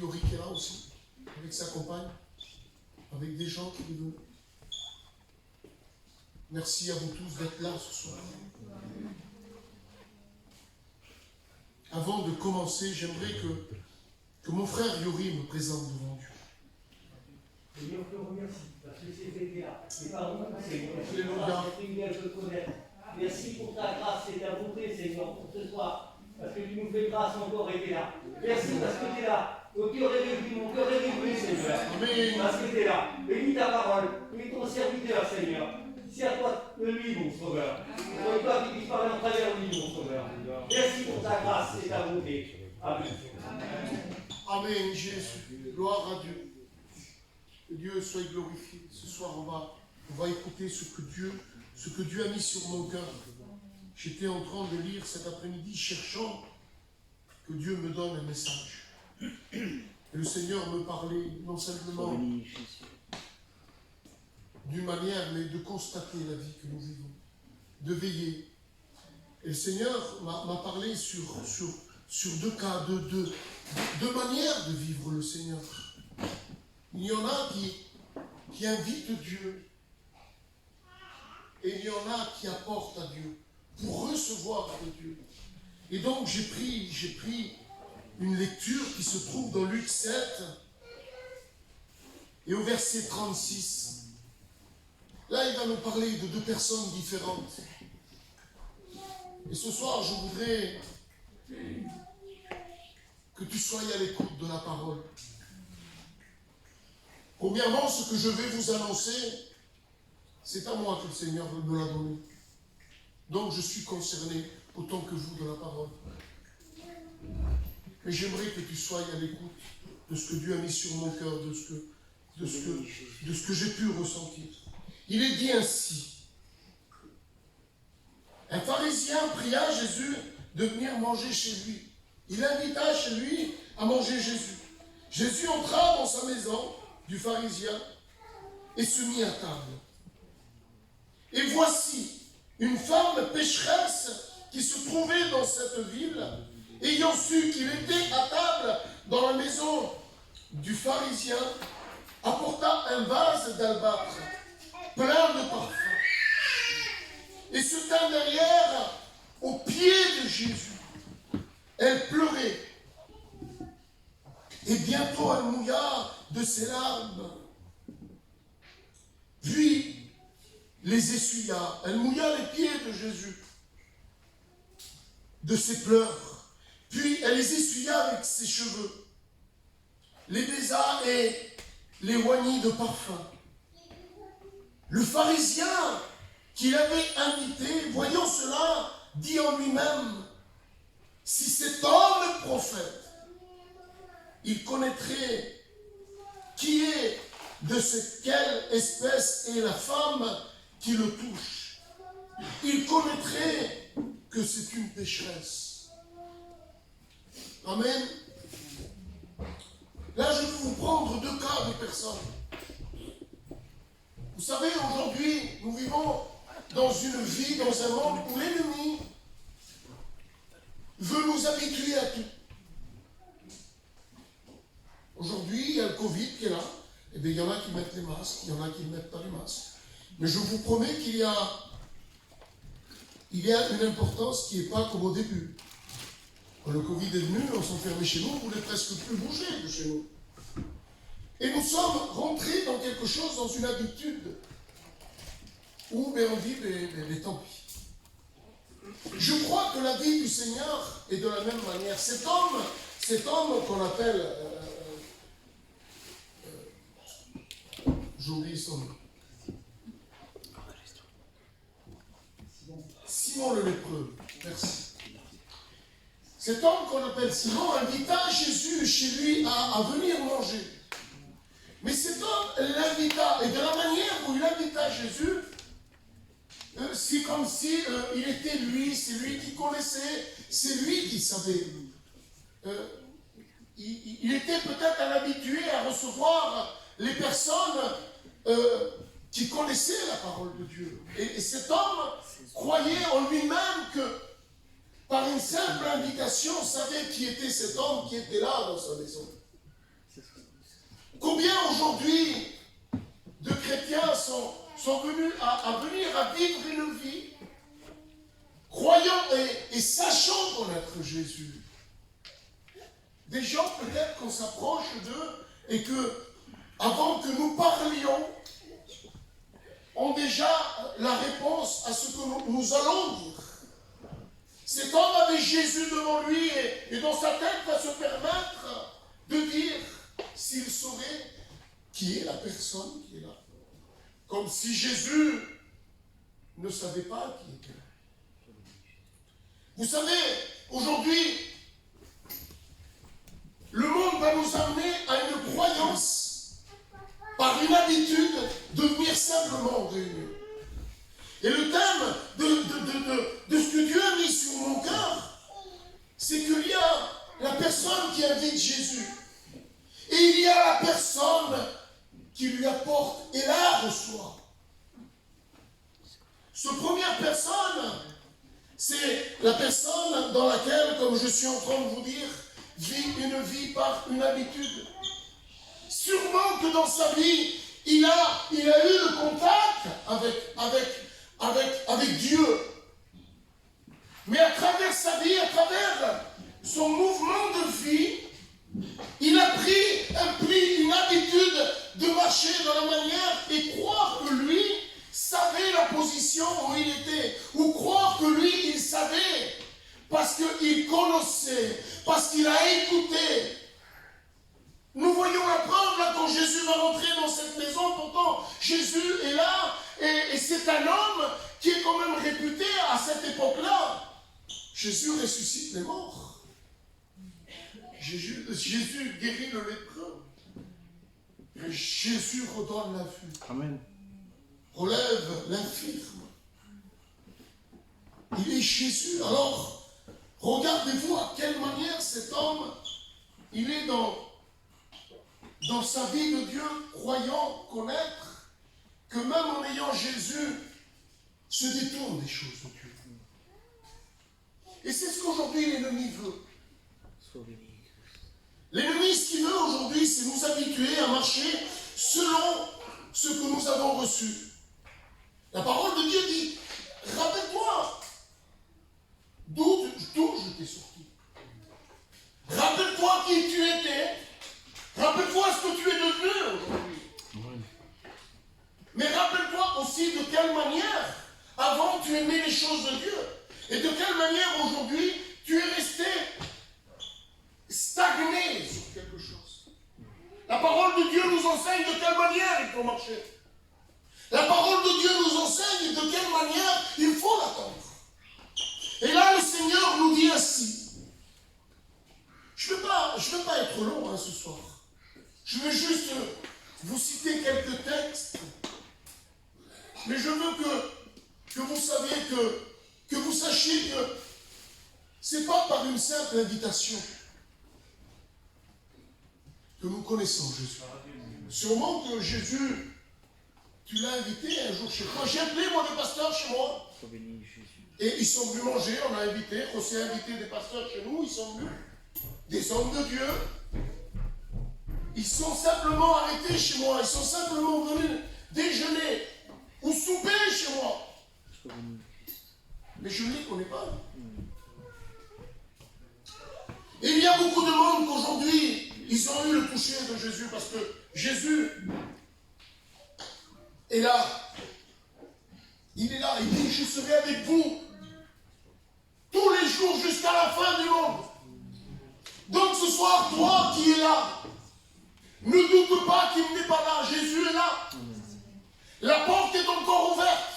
Yori qui est là aussi, avec sa compagne, avec des gens qui viennent. Merci à vous tous d'être là ce soir. Avant de commencer, j'aimerais que mon frère Yori me présente devant Dieu. Seigneur, je te remercie parce que c'était là. Et pardon, Seigneur, parce que le privilège de te connaître. Merci pour ta grâce et ta bonté, Seigneur, pour ce soir. Parce que tu nous fais grâce encore et tu es là. Merci parce que tu es là. Mon cœur est réjoui, Seigneur. Amen. Parce que tu es là. Bénis ta parole. Bénis ton serviteur, Seigneur. C'est à toi de lui, mon sauveur. C'est toi qui disparaît en travers de lui, mon sauveur. Merci pour ta grâce et ta bonté. Amen. Amen, Jésus. Gloire à Dieu. Que Dieu soit glorifié. Ce soir, on va écouter ce que Dieu a mis sur mon cœur. J'étais en train de lire cet après-midi, cherchant que Dieu me donne un message. Et le Seigneur me parlait non simplement d'une manière, mais de constater la vie que nous vivons, de veiller. Et le Seigneur m'a parlé sur deux cas, deux manières de vivre le Seigneur. Il y en a qui invitent Dieu, et il y en a qui apportent à Dieu pour recevoir de Dieu. Et donc j'ai pris une lecture qui se trouve dans Luc 7 et au verset 36. Là, il va nous parler de deux personnes différentes. Et ce soir, je voudrais que tu sois à l'écoute de la parole. Premièrement, ce que je vais vous annoncer, c'est à moi que le Seigneur me l'a donné. Donc je suis concerné autant que vous de la parole. Mais j'aimerais que tu sois à l'écoute de ce que Dieu a mis sur mon cœur, de ce que j'ai pu ressentir. Il est dit ainsi. Un pharisien pria Jésus de venir manger chez lui. Il invita chez lui à manger Jésus. Jésus entra dans sa maison du pharisien et se mit à table. Et voici une femme pécheresse qui se trouvait dans cette ville, ayant su qu'il était à table dans la maison du pharisien, apporta un vase d'albâtre plein de parfums et se tint derrière aux pieds de Jésus. Elle pleurait et bientôt elle mouilla de ses larmes. Puis les essuya. Elle mouilla les pieds de Jésus de ses pleurs. Puis elle les essuya avec ses cheveux, les baisa et les oignit de parfum. Le pharisien qui l'avait invité, voyant cela, dit en lui-même, si cet homme est prophète, il connaîtrait qui est de quelle espèce est la femme qui le touche. Il connaîtrait que c'est une pécheresse. Amen. Là, je vais vous prendre deux cas de personnes. Vous savez, aujourd'hui, nous vivons dans une vie, dans un monde où l'ennemi veut nous habituer à tout. Aujourd'hui, il y a le Covid qui est là. Eh bien, il y en a qui mettent les masques, il y en a qui ne mettent pas les masques. Mais je vous promets qu'il y a une importance qui n'est pas comme au début. Quand le Covid est venu, on s'enfermait chez nous, on ne voulait presque plus bouger de chez nous. Et nous sommes rentrés dans quelque chose, dans une habitude, où on dit, mais tant pis. Je crois que la vie du Seigneur est de la même manière. Cet homme qu'on appelle, j'oublie son nom, Simon le lépreux, merci. Cet homme qu'on appelle Simon invita Jésus chez lui à venir manger. Mais cet homme l'invita, et de la manière où il invita Jésus, c'est comme si il était lui, c'est lui qui connaissait, c'est lui qui savait. Il était peut-être un habitué à recevoir les personnes qui connaissaient la parole de Dieu. Et cet homme croyait en lui-même que, par une simple invitation, savait qui était cet homme qui était là dans sa maison. Combien aujourd'hui de chrétiens sont venus à venir à vivre une vie, croyant et sachant connaître Jésus. Des gens peut-être qu'on s'approche d'eux et que, avant que nous parlions, ont déjà la réponse à ce que nous allons dire. Cet homme avait Jésus devant lui et dans sa tête va se permettre de dire s'il saurait qui est la personne qui est là. Comme si Jésus ne savait pas qui était là. Vous savez, aujourd'hui, le monde va nous amener à une croyance par une habitude de venir simplement en réunion. Et le thème de ce que Dieu a mis sur mon cœur, c'est qu'il y a la personne qui invite Jésus. Et il y a la personne qui lui apporte et la reçoit. Cette première personne, c'est la personne dans laquelle, comme je suis en train de vous dire, vit une vie par une habitude. Sûrement que dans sa vie, il a eu le contact avec Dieu. Mais à travers sa vie, à travers son mouvement de vie, il a pris une habitude de marcher dans la manière et croire que lui savait la position où il était, ou croire que lui, il savait, parce qu'il connaissait, parce qu'il a écouté. Nous voyons la preuve là quand Jésus va rentrer dans cette maison. Pourtant Jésus est là et c'est un homme qui est quand même réputé à cette époque-là. Jésus ressuscite les morts. Jésus guérit le lépreux. Et Jésus redonne la vue. Amen. Relève l'infirme. Il est Jésus. Alors, regardez-vous à quelle manière cet homme, il est dans sa vie de Dieu, croyant, connaître, que même en ayant Jésus, se détourne des choses de Dieu. Et c'est ce qu'aujourd'hui l'ennemi veut. L'ennemi, ce qu'il veut aujourd'hui, c'est nous habituer à marcher selon ce que nous avons reçu. La parole de Dieu dit, rappelle-toi d'où je t'ai sorti. Rappelle-toi qui tu étais. Rappelle-toi ce que tu es devenu aujourd'hui. Mais rappelle-toi aussi de quelle manière, avant, tu aimais les choses de Dieu. Et de quelle manière, aujourd'hui, tu es resté stagné sur quelque chose. La parole de Dieu nous enseigne de quelle manière il faut marcher. La parole de Dieu nous enseigne de quelle manière il faut l'attendre. Et là, le Seigneur nous dit ainsi. Je ne vais pas être long ce soir. Je vais juste vous citer quelques textes. Mais je veux que vous saviez que vous sachiez que ce n'est pas par une simple invitation que nous connaissons Jésus. Sûrement que Jésus, tu l'as invité un jour chez toi. J'ai appelé moi des pasteurs chez moi. Et ils sont venus manger, on a invité, on s'est invité des pasteurs chez nous, ils sont venus. Des hommes de Dieu. Ils sont simplement arrêtés chez moi, ils sont simplement venus déjeuner ou souper chez moi. Mais je ne les connais pas. Et il y a beaucoup de monde qu'aujourd'hui, ils ont eu le toucher de Jésus parce que Jésus est là. Il est là, il dit, je serai avec vous tous les jours jusqu'à la fin du monde. Donc ce soir, toi qui es là, ne doute pas qu'il n'est pas là. Jésus est là. La porte est encore ouverte.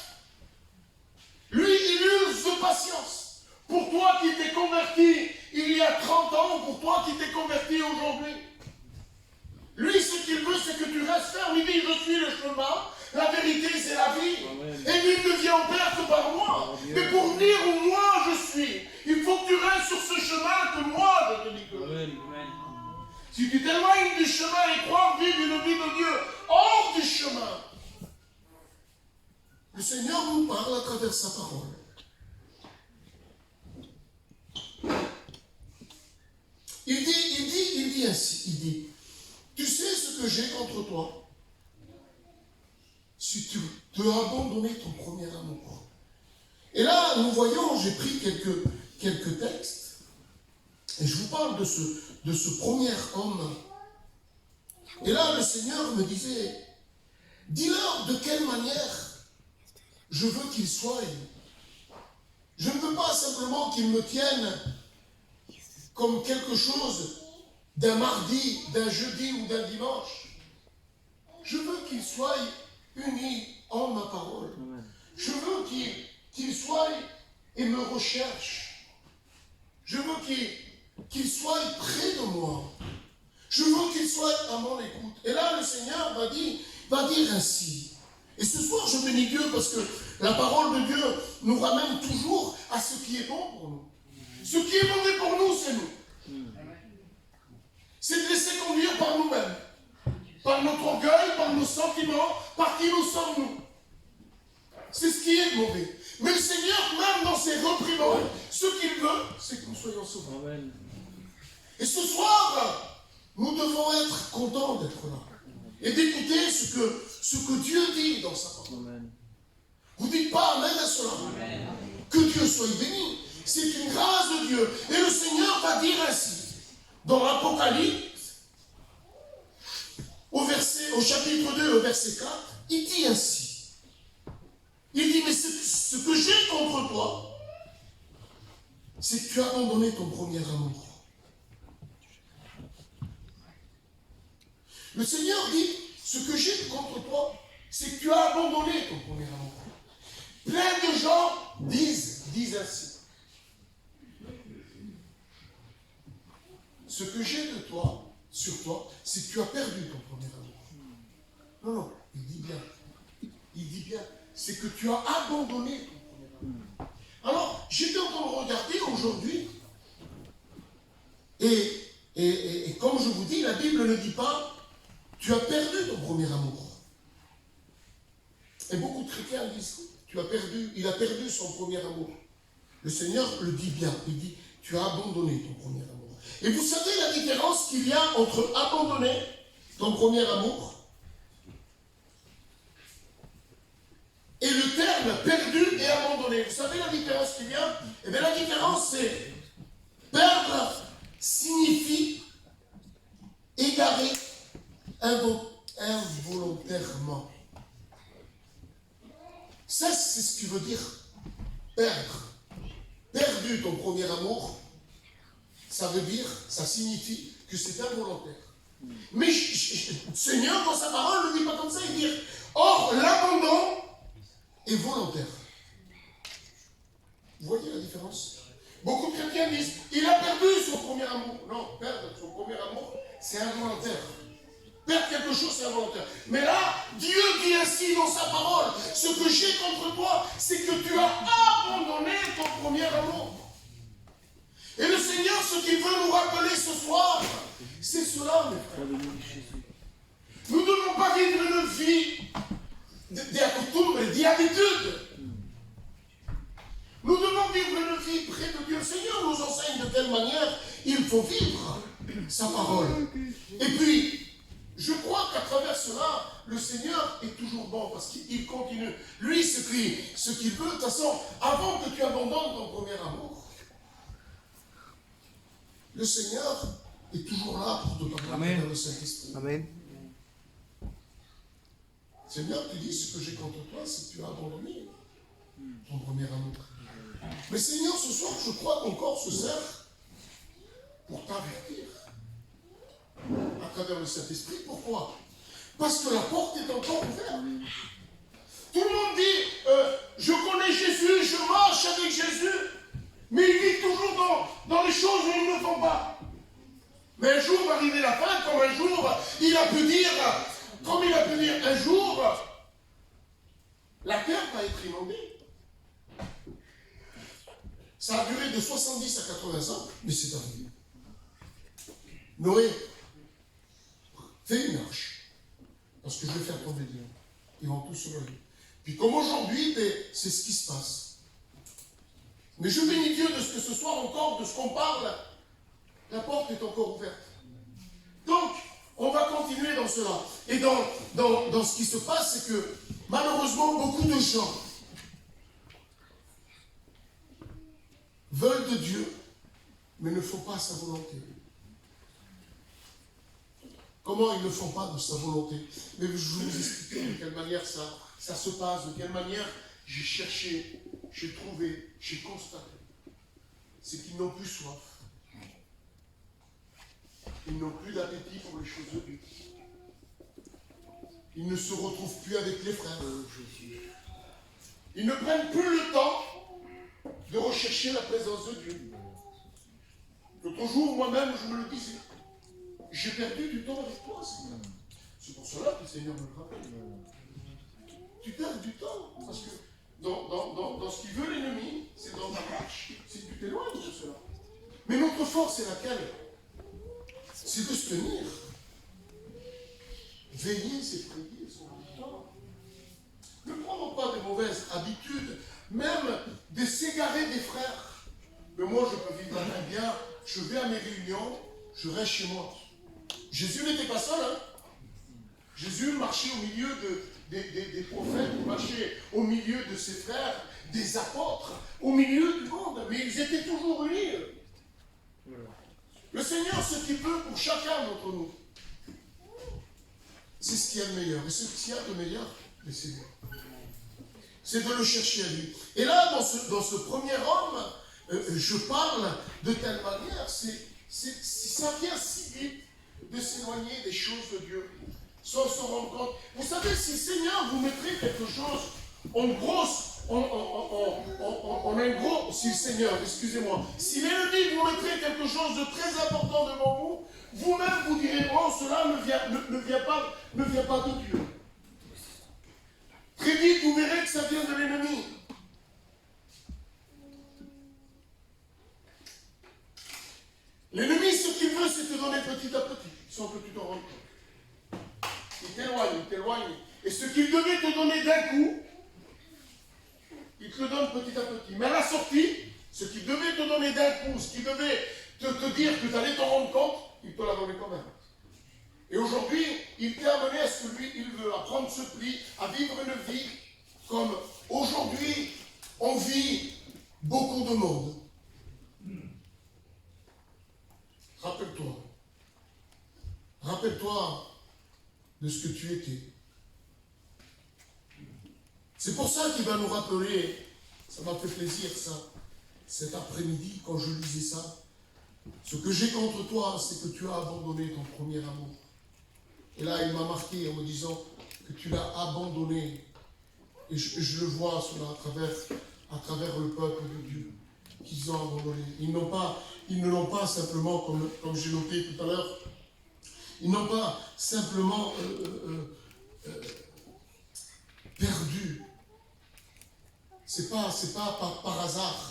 Lui, il use de patience. Pour toi qui t'es converti il y a 30 ans, pour toi qui t'es converti aujourd'hui. Lui, ce qu'il veut, c'est que tu restes ferme. Il dit, je suis le chemin, la vérité, c'est la vie. Amen. Et nul ne vient au Père que par moi. Amen. Mais pour venir où moi je suis, il faut que tu restes sur ce chemin que moi je te dis que je suis. Si tu t'éloignes du chemin et crois vivre une vie de Dieu hors du chemin, le Seigneur nous parle à travers sa parole. Il dit ainsi, Tu sais ce que j'ai contre toi? Si tu as abandonné ton premier amour. Et là, nous voyons, j'ai pris quelques textes, et je vous parle de ce premier homme. Et là, le Seigneur me disait, dis-leur de quelle manière je veux qu'ils soient. Je ne veux pas simplement qu'ils me tiennent comme quelque chose d'un mardi, d'un jeudi ou d'un dimanche. Je veux qu'ils soient unis en ma parole. Je veux qu'ils soient et me recherchent. Je veux qu'ils soient près de moi. Je veux qu'ils soient à mon écoute. Et là, le Seigneur va dire ainsi. Et ce soir, je bénis Dieu parce que la parole de Dieu nous ramène toujours à ce qui est bon pour nous. Ce qui est mauvais pour nous, c'est nous. C'est de laisser conduire par nous-mêmes, par notre orgueil, par nos sentiments, par qui nous sommes nous. C'est ce qui est mauvais. Mais le Seigneur, même dans ses reprimandes, ce qu'il veut, c'est que nous soyons sauvés. Amen. Et ce soir, nous devons être contents d'être là et d'écouter ce que Dieu dit dans sa parole. Amen. Vous dites pas Amen à cela. Amen. Que Dieu soit béni. C'est une grâce de Dieu. Et le Seigneur va dire ainsi, dans l'Apocalypse, au chapitre 2, au verset 4, il dit ainsi. Il dit, mais ce que j'ai contre toi, c'est que tu as abandonné ton premier amour. Le Seigneur dit, ce que j'ai contre toi, c'est que tu as abandonné ton premier amour. Plein de gens disent ainsi. Ce que j'ai de toi, sur toi, c'est que tu as perdu ton premier amour. Non, il dit bien, c'est que tu as abandonné ton premier amour. Alors, j'étais en train de regarder aujourd'hui, et comme je vous dis, la Bible ne dit pas, tu as perdu ton premier amour. Et beaucoup de chrétiens disent, il a perdu son premier amour. Le Seigneur le dit bien, il dit, tu as abandonné ton premier amour. Et vous savez la différence qu'il y a entre abandonner ton premier amour et le terme perdu et abandonné. Vous savez la différence qu'il y a? Eh bien la différence c'est perdre signifie égarer involontairement. Ça c'est ce qui veut dire perdre. Perdu ton premier amour, ça veut dire, ça signifie que c'est involontaire. Mais Seigneur, dans sa parole, ne dit pas comme ça, il dit, or, l'abandon est volontaire. Vous voyez la différence? Beaucoup de chrétiens disent, il a perdu son premier amour. Non, perdre son premier amour, c'est involontaire. Perdre quelque chose, c'est involontaire. Mais là, Dieu dit ainsi dans sa parole, ce que j'ai contre toi, c'est que tu as abandonné ton premier amour. Et le Seigneur, ce qu'il veut nous rappeler ce soir, c'est cela, mes frères. Nous ne devons pas vivre une vie d'habitude. Nous devons vivre une vie près de Dieu. Le Seigneur nous enseigne de quelle manière il faut vivre sa parole. Et puis, je crois qu'à travers cela, le Seigneur est toujours bon parce qu'il continue. Lui, ce qu'il veut, de toute façon, avant que tu abandonnes ton premier amour, le Seigneur est toujours là pour te parler dans le Saint-Esprit. Amen. Seigneur, tu dis, ce que j'ai contre toi, c'est que tu as abandonné ton premier amour. Mais Seigneur, ce soir, je crois que ton corps se sert pour t'avertir à travers le Saint-Esprit. Pourquoi? Parce que la porte est encore ouverte. Tout le monde dit, je connais Jésus, je marche avec Jésus, mais il vit toujours dans les choses où ils ne font pas. Mais un jour va arriver la fin, comme un jour, il a pu dire, un jour, la terre va être inondée. Ça a duré de 70 à 80 ans, mais c'est arrivé. Noé, fais une arche, parce que je vais faire tomber Dieu. Ils vont tous se lever. Puis comme aujourd'hui, c'est ce qui se passe. Mais je bénis Dieu de ce que ce soir encore, de ce qu'on parle, la porte est encore ouverte. Donc, on va continuer. dans cela. Et dans ce qui se passe, c'est que malheureusement, beaucoup de gens veulent de Dieu, mais ne font pas sa volonté. Comment ils ne font pas de sa volonté? Mais je vais vous expliquer de quelle manière ça se passe, de quelle manière j'ai cherché, j'ai trouvé, j'ai constaté. C'est qu'ils n'ont plus soif. Ils n'ont plus d'appétit pour les choses de Dieu. Ils ne se retrouvent plus avec les frères. Ils ne prennent plus le temps de rechercher la présence de Dieu. L'autre jour, moi-même, je me le disais. J'ai perdu du temps avec toi, Seigneur. C'est pour cela que le Seigneur me le rappelle. Tu perds du temps. Parce que dans ce qu'il veut l'ennemi, c'est dans ta marche. C'est que tu t'éloignes de cela. Mais notre force, c'est laquelle? C'est de se tenir. Veiller, c'est prier, c'est du temps. Ne prenons pas de mauvaises habitudes, même de s'égarer des frères. Mais moi, je peux vivre très bien. Je vais à mes réunions, je reste chez moi. Jésus n'était pas seul. Hein? Jésus marchait au milieu des prophètes, il marchait au milieu de ses frères, des apôtres, au milieu du monde. Mais ils étaient toujours unis. Le Seigneur, ce qu'il veut pour chacun d'entre nous, c'est ce qu'il y a de meilleur. Et ce qu'il y a de meilleur, c'est lui. C'est de le chercher à lui. Et là, dans ce premier homme, je parle de telle manière, ça vient si vite de s'éloigner des choses de Dieu, sans se rendre compte. Vous savez, si le Seigneur vous mettrait quelque chose en grosse, on a une grosse, si le Seigneur, excusez-moi, si l'ennemi vous mettrait quelque chose de très important devant vous, vous-même vous direz, oh, cela ne vient pas de Dieu. Très vite, vous verrez que ça vient de l'ennemi. L'ennemi, ce qu'il veut, c'est te donner petit à petit, sans que tu t'en rendes compte. Il t'éloigne. Et ce qu'il devait te donner d'un coup, il te le donne petit à petit. Mais à la sortie, ce qu'il devait te donner d'un coup, ce qu'il devait te dire que tu allais t'en rendre compte, il te l'a donné quand même. Et aujourd'hui, il t'est amené à ce que lui, il veut, à prendre ce pli, à vivre une vie comme aujourd'hui, on vit beaucoup de monde. Rappelle-toi de ce que tu étais. C'est pour ça qu'il va nous rappeler, ça m'a fait plaisir ça, cet après-midi quand je lisais ça. Ce que j'ai contre toi, c'est que tu as abandonné ton premier amour. Et là, il m'a marqué en me disant que tu l'as abandonné. Et je le vois cela à travers le peuple de Dieu qu'ils ont abandonné. Ils ne l'ont pas simplement, comme j'ai noté tout à l'heure, ils n'ont pas simplement perdu. C'est pas par hasard.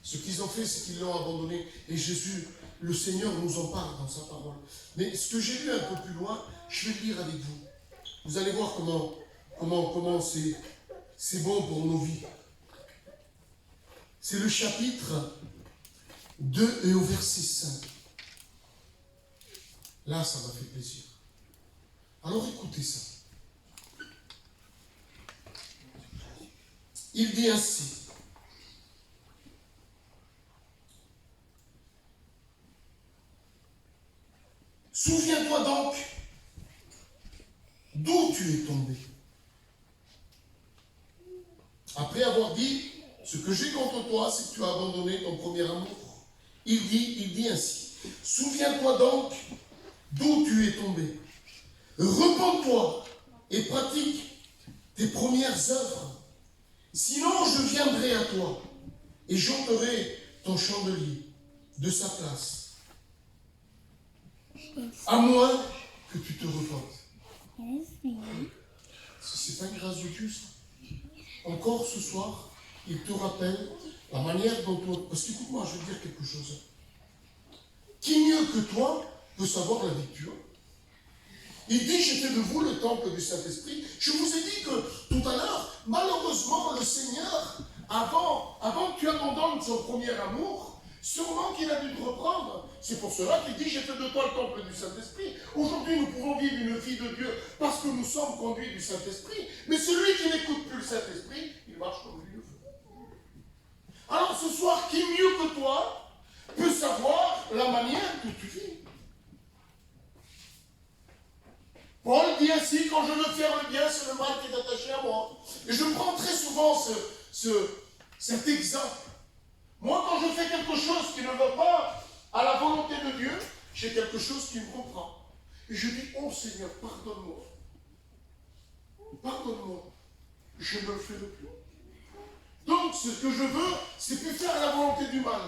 Ce qu'ils ont fait, c'est qu'ils l'ont abandonné. Et Jésus, le Seigneur, nous en parle dans sa parole. Mais ce que j'ai lu un peu plus loin, je vais le lire avec vous. Vous allez voir comment c'est bon pour nos vies. C'est le chapitre 2 et au verset 5. Là, ça m'a fait plaisir. Alors écoutez ça. Il dit ainsi. Souviens-toi donc d'où tu es tombé. Après avoir dit, ce que j'ai contre toi, c'est que tu as abandonné ton premier amour. Il dit ainsi. Souviens-toi donc d'où tu es tombé. Repens-toi et pratique tes premières œuvres. Sinon, je viendrai à toi et j'ôterai ton chandelier de sa place. À moins que tu te repentes. C'est pas une grâce de Dieu, ça. Encore ce soir, il te rappelle la manière dont toi... Parce qu'écoute-moi, je vais te dire quelque chose. Qui mieux que toi peut savoir la vie que tu as? Il dit, j'étais de vous le temple du Saint-Esprit. Je vous ai dit que tout à l'heure, malheureusement, le Seigneur, avant que tu abandonnes son premier amour, Sûrement qu'il a dû te reprendre. C'est pour cela qu'il dit, j'ai fait de toi le temple du Saint-Esprit. Aujourd'hui, nous pouvons vivre une vie de Dieu parce que nous sommes conduits du Saint-Esprit. Mais celui qui n'écoute plus le Saint-Esprit, il marche comme lui le fait. Alors ce soir, qui mieux que toi peut savoir la manière que tu vis? Paul dit ainsi, quand je veux faire le bien, c'est le mal qui est attaché à moi. Et je prends très souvent cet exemple. Moi, quand je fais quelque chose qui ne va pas à la volonté de Dieu, j'ai quelque chose qui me comprend. Et je dis, oh Seigneur, pardonne-moi. Pardonne-moi. Je ne le ferai plus. Donc, ce que je veux, c'est plus faire la volonté du mal.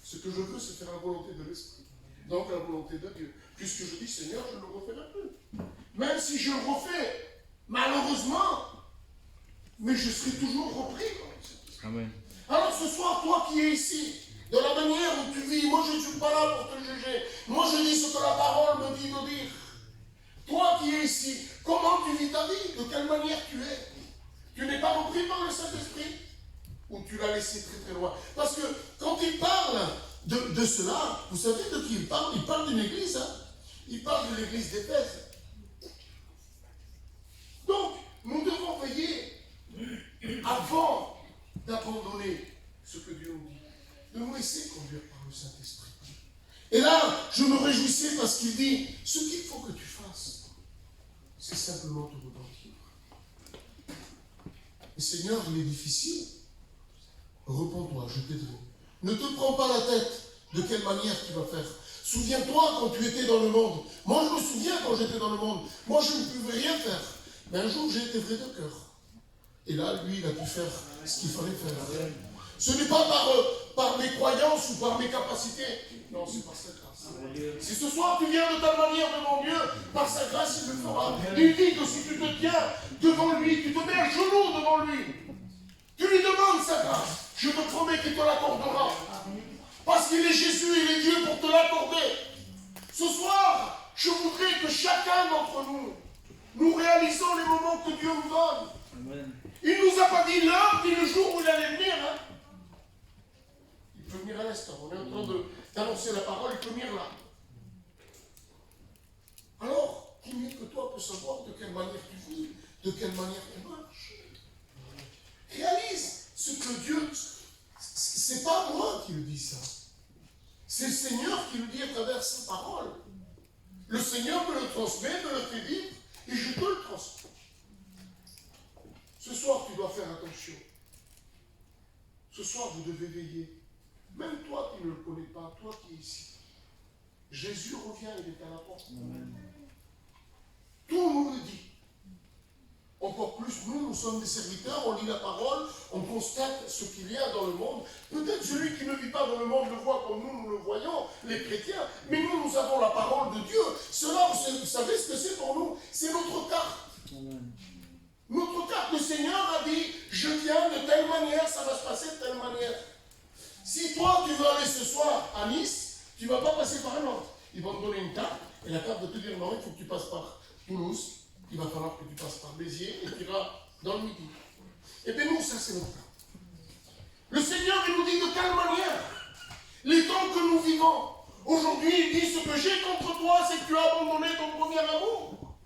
Ce que je veux, c'est faire la volonté de l'Esprit. Donc, la volonté de Dieu. Puisque je dis, Seigneur, je ne le referai plus. Même si je le refais, malheureusement, mais je serai toujours repris. Amen. Alors ce soir, toi qui es ici, de la manière où tu vis, moi je ne suis pas là pour te juger. Moi je dis ce que la parole me dit de dire. Toi qui es ici, comment tu vis ta vie? De quelle manière tu es? Tu n'es pas repris par le Saint-Esprit? Ou tu l'as laissé très très loin? Parce que quand il parle de cela, vous savez de qui il parle? Il parle d'une église. Hein? Il parle de l'église d'Éphèse. Donc, nous devons veiller avant d'abandonner ce que Dieu nous dit, de nous laisser conduire par le Saint-Esprit. Et là, je me réjouissais parce qu'il dit, ce qu'il faut que tu fasses, c'est simplement te repentir. Et Seigneur, il est difficile. Repens-toi, je t'aiderai. Ne te prends pas la tête de quelle manière tu vas faire. Souviens-toi quand tu étais dans le monde. Moi, je me souviens quand j'étais dans le monde. Moi, je ne pouvais rien faire. Mais un jour, j'ai été vrai de cœur. Et là, lui, il a pu faire ce qu'il fallait faire. Ce n'est pas par mes croyances ou par mes capacités. Non, c'est par sa grâce. Si ce soir, tu viens de ta manière devant Dieu, par sa grâce, il le fera. Il dit que si tu te tiens devant lui, tu te mets à genoux devant lui, tu lui demandes sa grâce, je te promets qu'il te l'accordera. Parce qu'il est Jésus, il est Dieu pour te l'accorder. Ce soir, je voudrais que chacun d'entre nous réalisons les moments que Dieu nous donne. Amen. Il ne nous a pas dit l'heure ni le jour où il allait venir. Hein. Il peut venir à l'instant. On est en train d'annoncer la parole, il peut venir là. Alors, qui mieux que toi peut savoir de quelle manière tu vis, de quelle manière tu marches? Réalise ce que Dieu... C'est pas moi qui le dis ça. C'est le Seigneur qui le dit à travers sa parole. Le Seigneur me le transmet, me le fait vivre, et je te le transmets. Ce soir, tu dois faire attention. Ce soir, vous devez veiller. Même toi qui ne le connais pas, toi qui es ici. Jésus revient, il est à la porte. Amen. Tout nous le dit. Encore plus, nous sommes des serviteurs, on lit la parole, on constate ce qu'il y a dans le monde. Peut-être celui qui ne vit pas dans le monde le voit comme nous le voyons, les chrétiens, mais nous avons la parole de Dieu. Cela, vous savez ce que c'est pour nous? C'est notre carte. Amen. Notre carte, le Seigneur a dit, je viens de telle manière, ça va se passer de telle manière. Si toi, tu veux aller ce soir à Nice, tu ne vas pas passer par Nantes. Ils vont te donner une carte, et la carte va te dire, non, il faut que tu passes par Toulouse. Il va falloir que tu passes par Béziers et tu iras dans le midi. Et bien nous, ça c'est notre cas. Le Seigneur, il nous dit de quelle manière les temps que nous vivons. Aujourd'hui, il dit, ce que j'ai contre toi, c'est que tu as abandonné ton premier amour.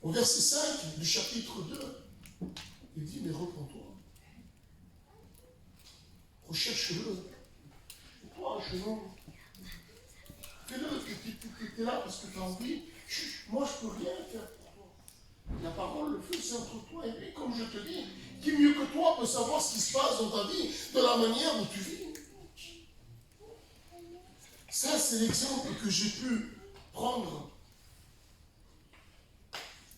Au verset 5 du chapitre 2, il dit, mais reprends-toi. Recherche-le. Toi, à genoux. Fais-le, tu es là parce que tu as envie. Moi, je ne peux rien faire pour toi. La parole, le feu, c'est entre toi et lui. Comme je te dis, qui mieux que toi peut savoir ce qui se passe dans ta vie, de la manière où tu vis. Ça, c'est l'exemple que j'ai pu prendre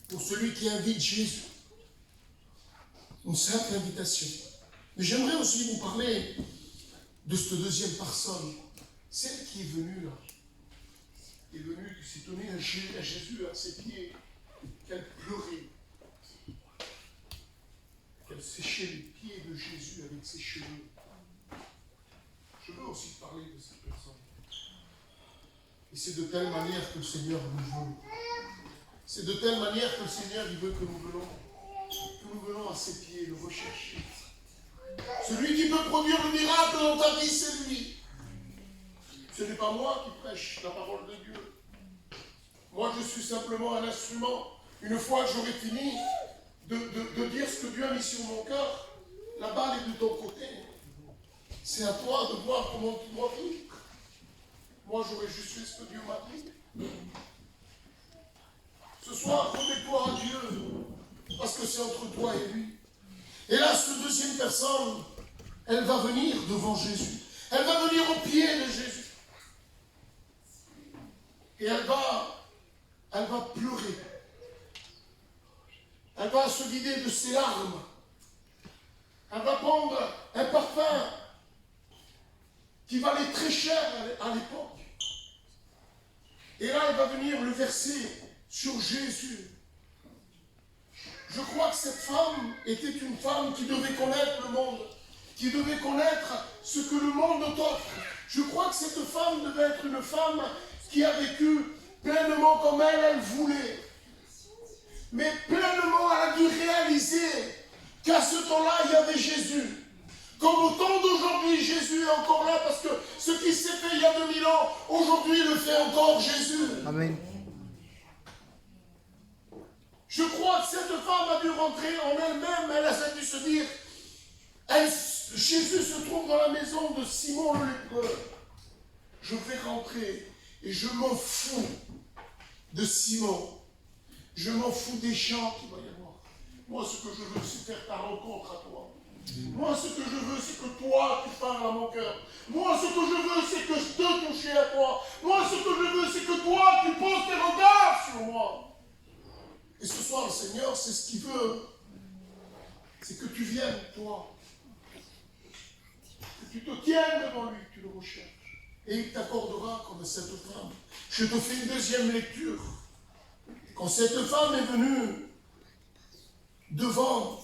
pour celui qui invite Jésus. Une simple invitation. Mais j'aimerais aussi vous parler de cette deuxième personne, celle qui est venue là, qui est venue, qui s'est tenue à Jésus à ses pieds, qu'elle pleurait, qu'elle séchait les pieds de Jésus avec ses cheveux. Je veux aussi parler de cette personne. Et c'est de telle manière que le Seigneur nous veut. C'est de telle manière que le Seigneur il veut que nous venons. nous venons à ses pieds, le rechercher. Celui qui peut produire le miracle dans ta vie, c'est lui. Ce n'est pas moi qui prêche la parole de Dieu. Moi, je suis simplement un instrument. Une fois que j'aurai fini de dire ce que Dieu a mis sur mon cœur, la balle est de ton côté. C'est à toi de voir comment tu dois vivre. Moi, j'aurais juste fait ce que Dieu m'a dit. Ce soir, remets-toi à Dieu, parce que c'est entre toi et lui. Et là, cette deuxième personne, elle va venir devant Jésus. Elle va venir au pied de Jésus. Et elle va pleurer. Elle va se vider de ses larmes. Elle va prendre un parfum qui valait très cher à l'époque. Et là, elle va venir le verser sur Jésus. Je crois que cette femme était une femme qui devait connaître le monde, qui devait connaître ce que le monde t'offre. Je crois que cette femme devait être une femme qui a vécu pleinement comme elle voulait. Mais pleinement, elle a dû réaliser qu'à ce temps-là, il y avait Jésus. Comme au temps d'aujourd'hui, Jésus est encore là, parce que ce qui s'est fait il y a 2000 ans, aujourd'hui le fait encore Jésus. Amen. Je crois que cette femme a dû rentrer en elle-même, elle a dû se dire, Jésus se trouve dans la maison de Simon le lépreux. Je vais rentrer et je m'en fous de Simon. Je m'en fous des gens qu'il va y avoir. Moi, ce que je veux, c'est faire ta rencontre à toi. Moi, ce que je veux, c'est que toi, tu parles à mon cœur. Moi, ce que je veux, c'est que je te touche à toi. Moi, ce que je veux, c'est que toi, tu poses tes regards sur moi. Et ce soir, le Seigneur, c'est ce qu'il veut. C'est que tu viennes, toi. Que tu te tiennes devant lui, que tu le recherches. Et il t'accordera comme cette femme. Je te fais une deuxième lecture. Quand cette femme est venue devant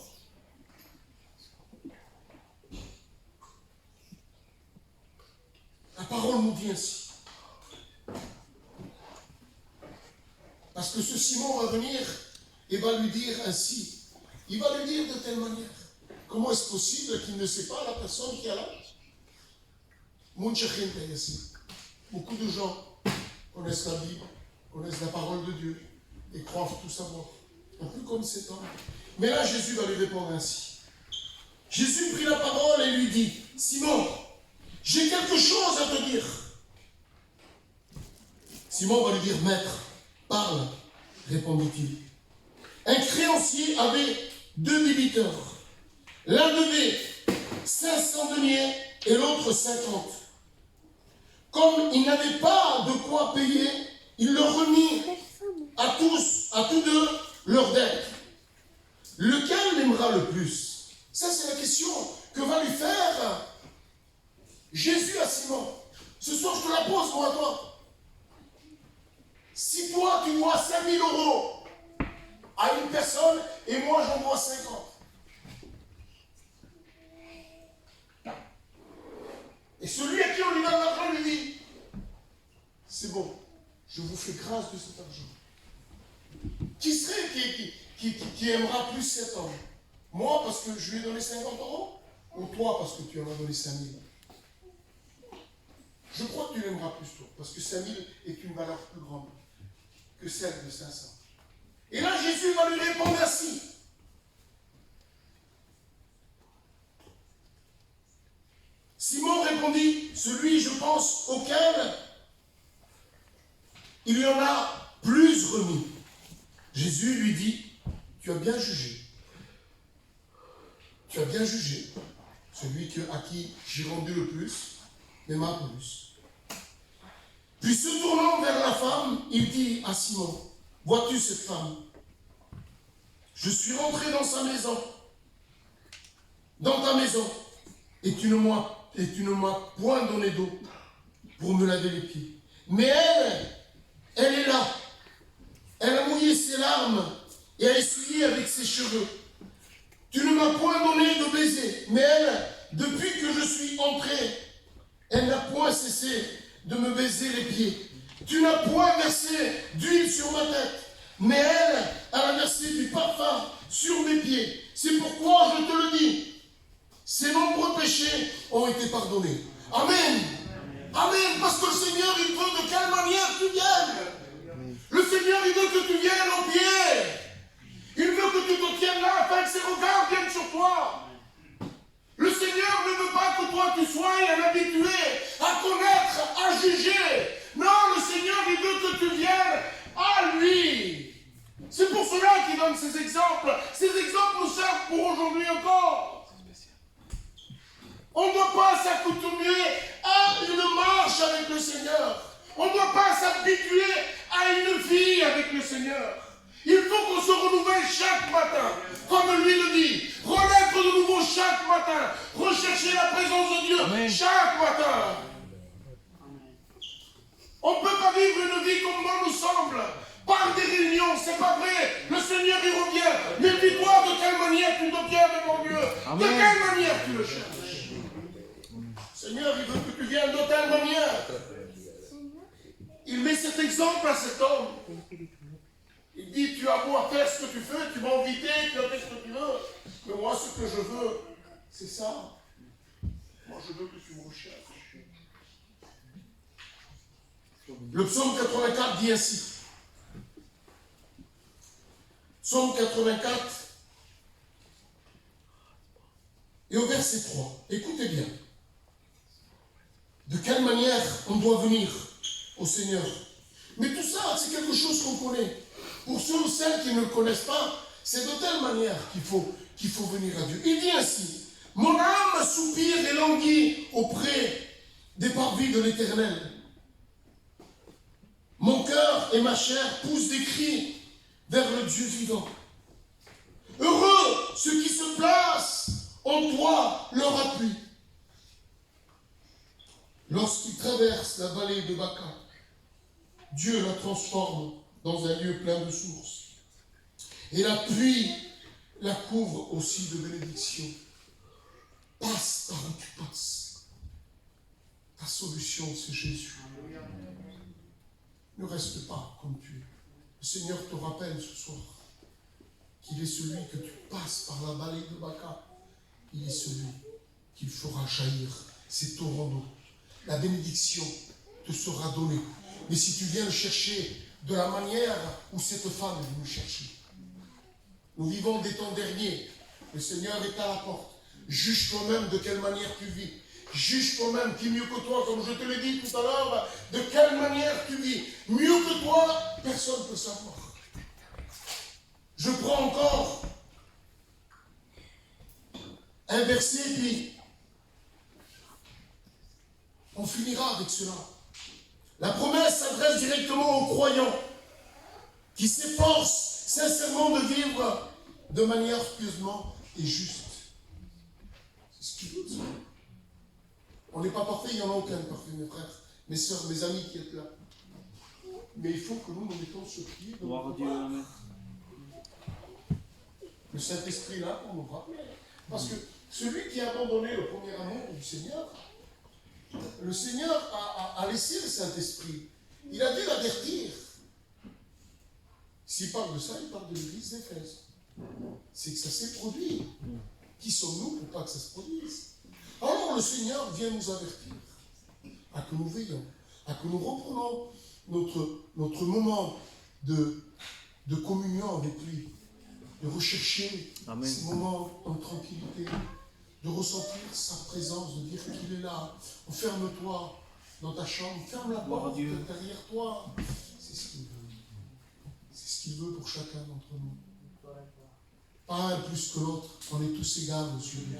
la parole nous dit ainsi. Parce que ce Simon va venir et va lui dire ainsi. Il va lui dire de telle manière. Comment est-ce possible qu'il ne sait pas la personne qui a là? Beaucoup de gens connaissent la Bible, connaissent la parole de Dieu et croient tout savoir. Un peu comme cet homme. Mais là, Jésus va lui répondre ainsi. Jésus prit la parole et lui dit, Simon, j'ai quelque chose à te dire. Simon va lui dire, Maître, parle, répondit-il. Un créancier avait 2 débiteurs. L'un devait 500 deniers et l'autre 50. Comme il n'avait pas de quoi payer, il leur remit à tous deux, leur dette. Lequel l'aimera le plus? Ça, c'est la question que va lui faire Jésus à Simon. Ce soir, je te la pose, moi, à toi. Si toi, tu dois 5 000 € à une personne et moi, j'en dois 50. Et celui à qui on lui donne l'argent lui dit, c'est bon, je vous fais grâce de cet argent. Qui serait qui aimera plus cet homme? Moi parce que je lui ai donné 50 € ou toi parce que tu en as donné 5 000? Je crois que tu l'aimeras plus toi, parce que 5 000 est une valeur plus grande que celle de 500. Et là Jésus va lui répondre ainsi. Simon répondit, celui, je pense, auquel il y en a plus remis. Jésus lui dit, tu as bien jugé. Tu as bien jugé. Celui à qui j'ai rendu le plus, m'aima plus. Puis se tournant vers la femme, il dit à Simon, vois-tu cette femme? Je suis rentré dans sa maison, dans ta maison, et tu ne m'as point donné d'eau pour me laver les pieds. Mais elle est là. Elle a mouillé ses larmes et a essuyé avec ses cheveux. Tu ne m'as point donné de baiser, mais elle, depuis que je suis entré, elle n'a point cessé de me baiser les pieds. Tu n'as point versé d'huile sur ma tête, mais elle a versé du parfum sur mes pieds. C'est pourquoi je te le dis. Ses nombreux péchés ont été pardonnés. Amen. Amen. Parce que le Seigneur, il veut de quelle manière tu viennes. Le Seigneur, il veut que tu viennes en pied. Il veut que tu te tiennes là afin que ses regards viennent sur toi. Le Seigneur ne veut pas que toi tu sois un habitué à connaître, à juger. Non, le Seigneur, il veut que tu viennes à lui. C'est pour cela qu'il donne ces exemples. Ces exemples nous servent pour aujourd'hui encore. On ne doit pas s'accoutumer à une marche avec le Seigneur. On ne doit pas s'habituer à une vie avec le Seigneur. Il faut qu'on se renouvelle chaque matin, comme lui le dit. Renaître de nouveau chaque matin. Rechercher la présence de Dieu chaque matin. On ne peut pas vivre une vie comme bon nous semble. Par des réunions, c'est pas vrai. Le Seigneur y revient. Mais dis-toi de quelle manière tu te tiens devant Dieu. De quelle manière tu le cherches. Seigneur, il veut que tu viennes de telle manière. Il met cet exemple à cet homme. Il dit, tu as beau à faire ce que tu veux, tu m'as invité, tu as fait ce que tu veux. Mais moi, ce que je veux, c'est ça. Moi, je veux que tu me recherches. Le psaume 84 dit ainsi. Psaume 84 et au verset 3. Écoutez bien. De quelle manière on doit venir au Seigneur. Mais tout ça, c'est quelque chose qu'on connaît. Pour ceux ou celles qui ne le connaissent pas, c'est de telle manière qu'il faut venir à Dieu. Il dit ainsi, mon âme soupire et languit auprès des parvis de l'Éternel. Mon cœur et ma chair poussent des cris vers le Dieu vivant. Heureux ceux qui se placent en toi leur appui. Lorsqu'ils traversent la vallée de Baca, Dieu la transforme dans un lieu plein de sources. Et la pluie la couvre aussi de bénédictions. Passe par où tu passes. Ta solution, c'est Jésus. Ne reste pas comme tu es. Le Seigneur te rappelle ce soir qu'il est celui que tu passes par la vallée de Baca. Il est celui qu'il fera jaillir ses torrents d'eau. La bénédiction te sera donnée. Mais si tu viens le chercher de la manière où cette femme est venue chercher. Nous vivons des temps derniers. Le Seigneur est à la porte. Juge toi-même de quelle manière tu vis. Juge toi-même qui mieux que toi, comme je te l'ai dit tout à l'heure, de quelle manière tu vis. Mieux que toi, personne ne peut savoir. Je prends encore un verset, puis on finira avec cela. La promesse s'adresse directement aux croyants qui s'efforcent sincèrement de vivre de manière pieusement et juste. C'est ce qu'il veut. On n'est pas parfait, il n'y en a aucun parfait, mes frères, mes soeurs, mes amis qui êtes là. Mais il faut que nous mettons ce pied devant Dieu. Le Saint-Esprit là pour nous rappeler. Parce que celui qui a abandonné le premier amour du Seigneur, le Seigneur a laissé le Saint-Esprit. Il a dû l'avertir. S'il parle de ça, il parle de l'église d'Éphèse. C'est que ça s'est produit. Qui sommes-nous pour pas que ça se produise? Alors le Seigneur vient nous avertir à que nous veillons, à que nous reprenons notre moment de communion avec lui, de rechercher ces moments en tranquillité, de ressentir sa présence, de dire qu'il est là. Ferme-toi dans ta chambre, ferme la porte derrière toi. C'est ce qu'il veut. C'est ce qu'il veut pour chacun d'entre nous. Pas un plus que l'autre, on est tous égaux aux yeux de Dieu.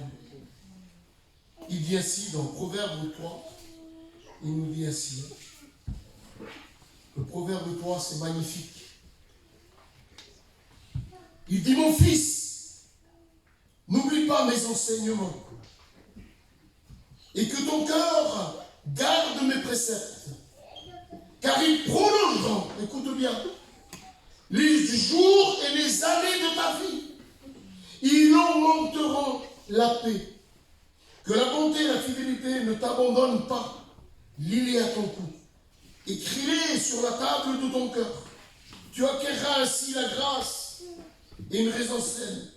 Il dit ainsi dans Proverbe 3, il nous dit ainsi. Le Proverbe 3, c'est magnifique. Il dit, mon fils, n'oublie pas mes enseignements et que ton cœur garde mes préceptes, car ils prolongeront, écoute bien, les jours et les années de ta vie. Ils augmenteront la paix. Que la bonté et la fidélité ne t'abandonnent pas, lis-les à ton cou. Écris-les sur la table de ton cœur. Tu acquerras ainsi la grâce et une raison saine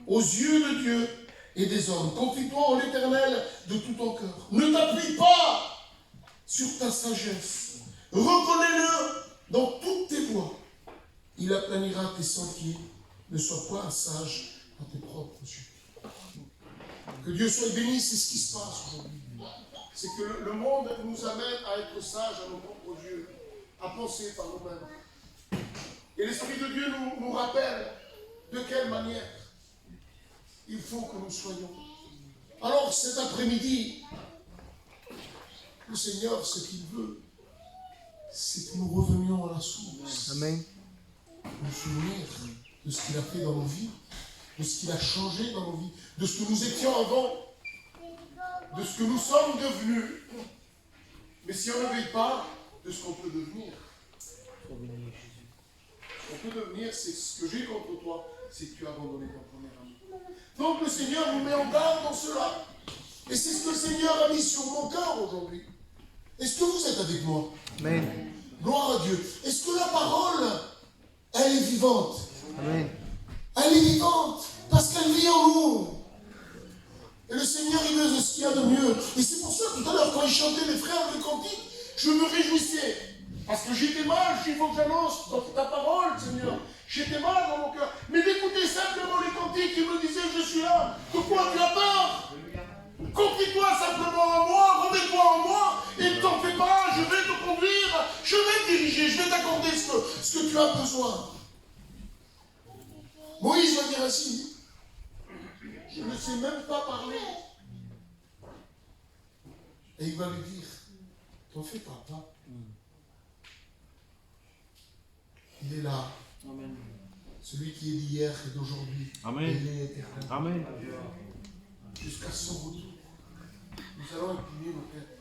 aux yeux de Dieu et des hommes. Confie-toi en l'Éternel de tout ton cœur. Ne t'appuie pas sur ta sagesse. Reconnais-le dans toutes tes voies. Il aplanira tes sentiers. Ne sois pas sage à tes propres yeux. Que Dieu soit béni, c'est ce qui se passe aujourd'hui. C'est que le monde nous amène à être sages à nos propres yeux, à penser par nous-mêmes. Et l'Esprit de Dieu nous rappelle de quelle manière il faut que nous soyons. Alors cet après-midi, le Seigneur, ce qu'il veut, c'est que nous revenions à la source. Amen. Nous souvenir de ce qu'il a fait dans nos vies, de ce qu'il a changé dans nos vies, de ce que nous étions avant, de ce que nous sommes devenus. Mais si on ne veille pas de ce qu'on peut devenir, ce qu'on peut devenir, c'est ce que j'ai contre toi, c'est que tu as abandonné ton premier amour. Donc le Seigneur nous met en garde dans cela. Et c'est ce que le Seigneur a mis sur mon cœur aujourd'hui. Est-ce que vous êtes avec moi? Amen. Gloire à Dieu. Est-ce que la parole, elle est vivante? Amen. Elle est vivante parce qu'elle vit en nous. Et le Seigneur, il veut ce qu'il y a de mieux. Et c'est pour ça, tout à l'heure, quand ils chantaient les frères le cantique, je me réjouissais. Parce que j'étais mal, il faut que j'annonce dans ta parole, Seigneur. J'étais mal dans mon cœur. Mais d'écouter simplement les cantiques, ils me disaient, je suis là. De quoi tu as peur? Confie-toi simplement en moi, remets-toi en moi, et ne t'en fais pas, je vais te conduire, je vais te diriger, je vais t'accorder ce que tu as besoin. Moïse va dire ainsi, je ne sais même pas parler. Et il va lui dire, t'en fais pas. Il est là. Amen. Celui qui est d'hier et d'aujourd'hui. Amen. Et il est éternel. Amen. Jusqu'à son retour. Nous allons incliner nos têtes.